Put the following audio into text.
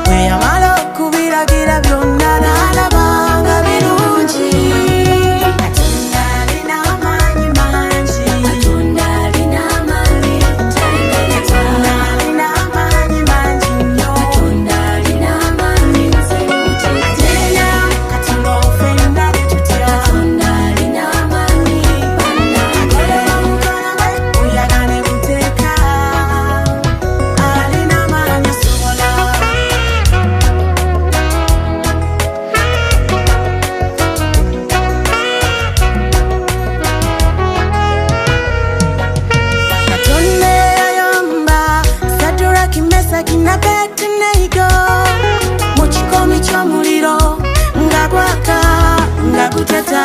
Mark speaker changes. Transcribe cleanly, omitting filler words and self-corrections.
Speaker 1: bwe yamala okubiragira byonna n'alabanga birungi. Katonda alina amaanyi mangi, Katonda alina amaanyi, Katonda alina amaanyi mangi nnyo, Katonda alina amaanyi nze mutidde. Katonda offenna tutya, Katonda alina amaanyi banna akolera omukono gwe buyaga ne buteeka, alina amaanyi asobola. Katonda eyayamba Sadduraki, Mesaki ne Abeduneego mu kikomi ky'omuliro nga gwaka nga guteta.